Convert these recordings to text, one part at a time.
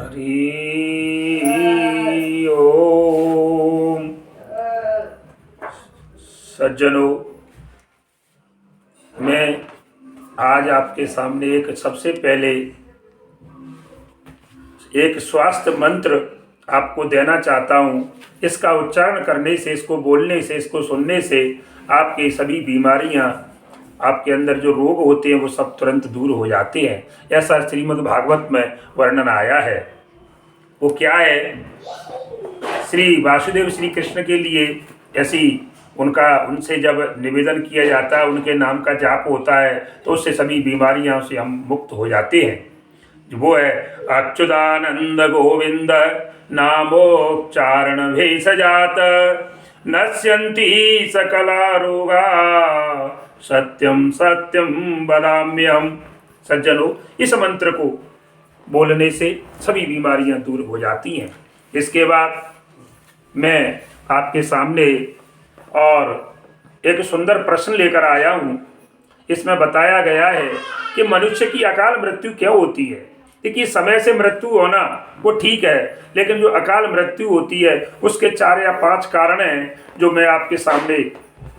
हरि ओम। सज्जनों, मैं आज आपके सामने सबसे पहले एक स्वास्थ्य मंत्र आपको देना चाहता हूँ। इसका उच्चारण करने से, इसको बोलने से, इसको सुनने से आपकी सभी बीमारियाँ, आपके अंदर जो रोग होते हैं वो सब तुरंत दूर हो जाते हैं। ऐसा श्रीमद् भागवत में वर्णन आया है। वो क्या है? श्री वासुदेव श्री कृष्ण के लिए ऐसी उनसे जब निवेदन किया जाता है, उनके नाम का जाप होता है, तो उससे सभी बीमारियां से हम मुक्त हो जाते हैं। वो है अच्युतानंद गोविंद नामोच्चारण भेषजात नश्यन्ति सकला रोगा सत्यम सत्यम वदाम्यहम्। सज्जनों, इस मंत्र को बोलने से सभी बीमारियां दूर हो जाती हैं। इसके बाद मैं आपके सामने और एक सुंदर प्रश्न लेकर आया हूँ। इसमें बताया गया है कि मनुष्य की अकाल मृत्यु क्यों होती है। देखिए, समय से मृत्यु होना वो ठीक है, लेकिन जो अकाल मृत्यु होती है उसके 4 या 5 कारण हैं जो मैं आपके सामने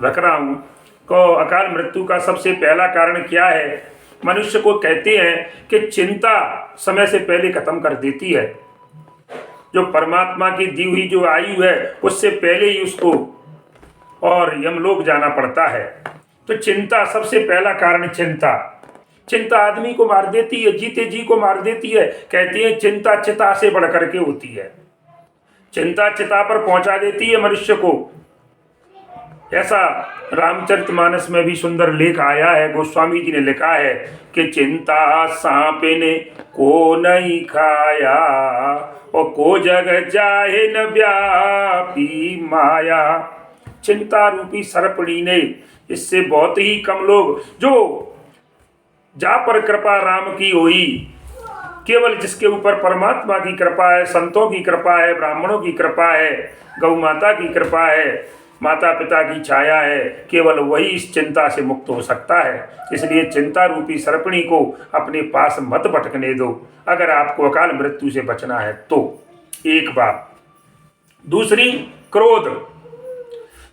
रख रहा हूँ। तो अकाल मृत्यु का सबसे पहला कारण क्या है? मनुष्य को कहते हैं कि चिंता समय से पहले खत्म कर देती है। जो परमात्मा की दी हुई जो आयु है उससे पहले ही उसको और यमलोक जाना पड़ता है। तो चिंता सबसे पहला कारण, चिंता आदमी को मार देती है, जीते जी को मार देती है। कहती है चिंता चिता से बढ़ करके होती है। चिंता चिता पर पहुंचा देती है मनुष्य को। ऐसा रामचरितमानस में भी सुंदर लेख आया है। गोस्वामी जी ने लिखा है कि चिंता सांप ने को नहीं खाया और को जग जाहे न व्यापी माया। चिंता रूपी सर्पणी ने, इससे बहुत ही कम लोग, जो जा पर कृपा राम की होई, केवल जिसके ऊपर परमात्मा की कृपा है, संतों की कृपा है, ब्राह्मणों की कृपा है, गौ माता की कृपा है, माता पिता की छाया है, केवल वही इस चिंता से मुक्त हो सकता है। इसलिए चिंता रूपी सर्पणी को अपने पास मत भटकने दो, अगर आपको अकाल मृत्यु से बचना है तो। एक बात। दूसरी, क्रोध।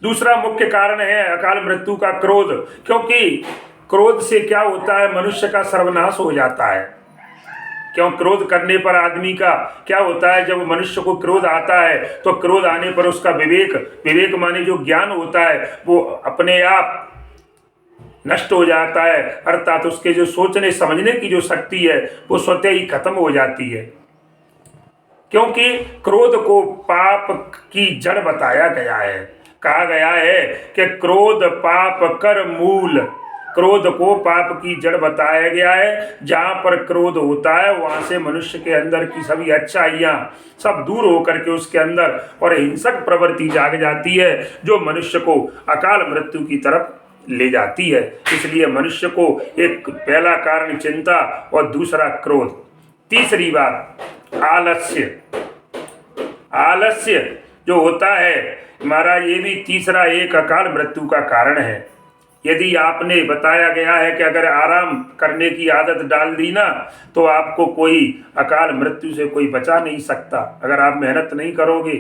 दूसरा मुख्य कारण है अकाल मृत्यु का क्रोध, क्योंकि क्रोध से क्या होता है? मनुष्य का सर्वनाश हो जाता है। क्यों? क्रोध करने पर आदमी का क्या होता है? जब मनुष्य को क्रोध आता है तो क्रोध आने पर उसका विवेक माने जो ज्ञान होता है वो अपने आप नष्ट हो जाता है। अर्थात उसके जो सोचने समझने की जो शक्ति है वो स्वतः ही खत्म हो जाती है। क्योंकि क्रोध को पाप की जड़ बताया गया है। कहा गया है कि क्रोध पाप कर मूल। क्रोध को पाप की जड़ बताया गया है। जहाँ पर क्रोध होता है वहाँ से मनुष्य के अंदर की सभी अच्छाइयाँ सब दूर होकर के उसके अंदर और हिंसक प्रवृत्ति जाग जाती है, जो मनुष्य को अकाल मृत्यु की तरफ ले जाती है। इसलिए मनुष्य को एक पहला कारण चिंता और दूसरा क्रोध। तीसरी बात, आलस्य जो होता है महाराज, ये भी तीसरा एक अकाल मृत्यु का कारण है। यदि आपने बताया गया है कि अगर आराम करने की आदत डाल दी ना तो आपको कोई अकाल मृत्यु से कोई बचा नहीं सकता। अगर आप मेहनत नहीं करोगे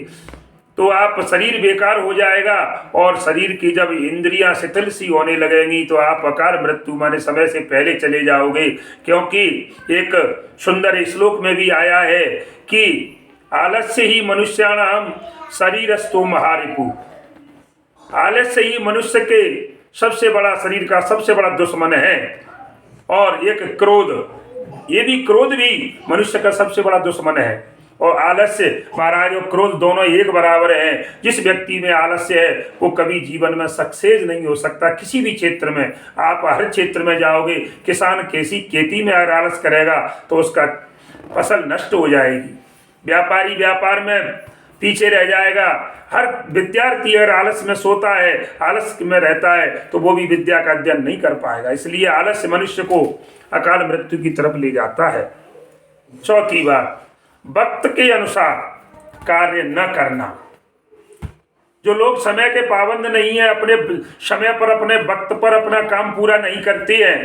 तो आप शरीर बेकार हो जाएगा, और शरीर की जब इंद्रियां शिथिल सी होने लगेंगी तो आप अकाल मृत्यु माने समय से पहले चले जाओगे। क्योंकि एक सुंदर श्लोक में भी आया है कि आलस्य ही मनुष्याणाम शरीरस्थो महारिपु। आलस्य ही मनुष्य के सबसे बड़ा, शरीर का सबसे बड़ा दुश्मन है। और एक क्रोध, ये भी क्रोध भी मनुष्य का सबसे बड़ा दुश्मन है। और आलस्य महाराज और क्रोध दोनों एक बराबर हैं। जिस व्यक्ति में आलस्य है वो कभी जीवन में सक्सेस नहीं हो सकता। किसी भी क्षेत्र में, आप हर क्षेत्र में जाओगे, किसान खेती में अगर आलस करेगा तो उसका फसल नष्ट हो जाएगी। व्यापारी व्यापार में पीछे रह जाएगा। हर विद्यार्थी अगर आलस में सोता है, आलस में रहता है, तो वो भी विद्या का अध्ययन नहीं कर पाएगा। इसलिए आलस्य मनुष्य को अकाल मृत्यु की तरफ ले जाता है। चौथी बात, वक्त के अनुसार कार्य न करना। जो लोग समय के पाबंद नहीं है, अपने समय पर, अपने वक्त पर अपना काम पूरा नहीं करते हैं,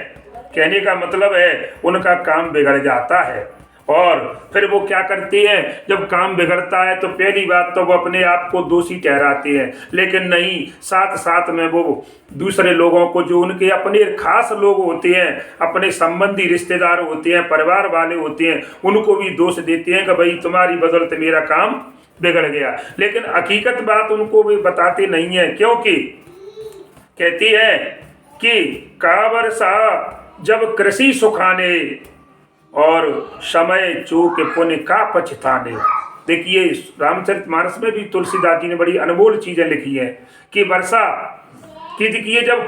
कहने का मतलब है उनका काम बिगड़ जाता है। और फिर वो क्या करते हैं, जब काम बिगड़ता है तो पहली बात तो वो अपने आप को दोषी ठहराते हैं, लेकिन नहीं, साथ साथ में वो दूसरे लोगों को, जो उनके अपने खास लोग होते हैं, अपने संबंधी रिश्तेदार होते हैं, परिवार वाले होते हैं, उनको भी दोष देते हैं कि भाई तुम्हारी बदौलत मेरा काम बिगड़ गया। लेकिन हकीकत बात उनको भी बताते नहीं है, क्योंकि कहती है कि कावर्षा जब कृषि सुखाने और समय चूक पुण्य का पछताने। देखिए रामचरितमानस में भी तुलसीदास जी ने बड़ी अनमोल चीजें लिखी है कि वर्षा की, देखिए जब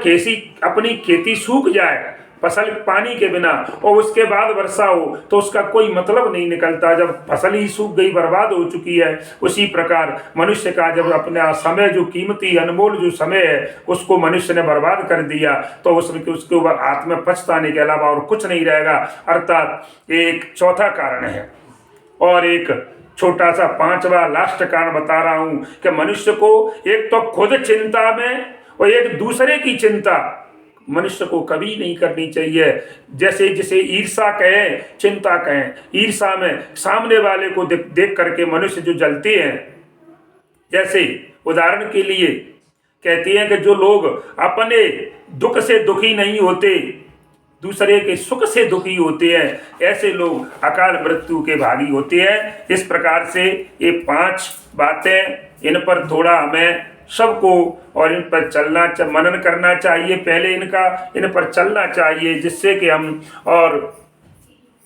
अपनी खेती सूख जाए फसल पानी के बिना, और उसके बाद वर्षा हो तो उसका कोई मतलब नहीं निकलता, जब फसल ही सूख गई, बर्बाद हो चुकी है। उसी प्रकार मनुष्य का जब अपना समय, जो कीमती अनमोल जो समय है, उसको मनुष्य ने बर्बाद कर दिया, तो उसके ऊपर हाथ में पछताने के अलावा और कुछ नहीं रहेगा। अर्थात एक चौथा कारण है, और एक छोटा सा पांचवा लास्ट कारण बता रहा हूं कि मनुष्य को एक तो खुद चिंता में और एक दूसरे की चिंता मनुष्य को कभी नहीं करनी चाहिए। जैसे जिसे ईर्षा कहें, चिंता कहें, ईर्षा में सामने वाले को देख करके मनुष्य जो जलते हैं, जैसे उदाहरण के लिए कहती हैं कि जो लोग अपने दुख से दुखी नहीं होते, दूसरे के सुख से दुखी होते हैं, ऐसे लोग अकाल मृत्यु के भागी होते हैं। इस प्रकार से ये 5 बातें, इन पर थोड़ा हमें सबको और इन पर चलना, मनन करना चाहिए, पहले इन पर चलना चाहिए, जिससे कि हम और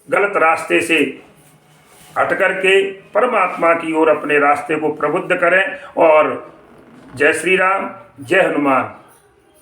गलत रास्ते से हट करके परमात्मा की ओर अपने रास्ते को प्रबुद्ध करें। और जय श्री राम, जय हनुमान।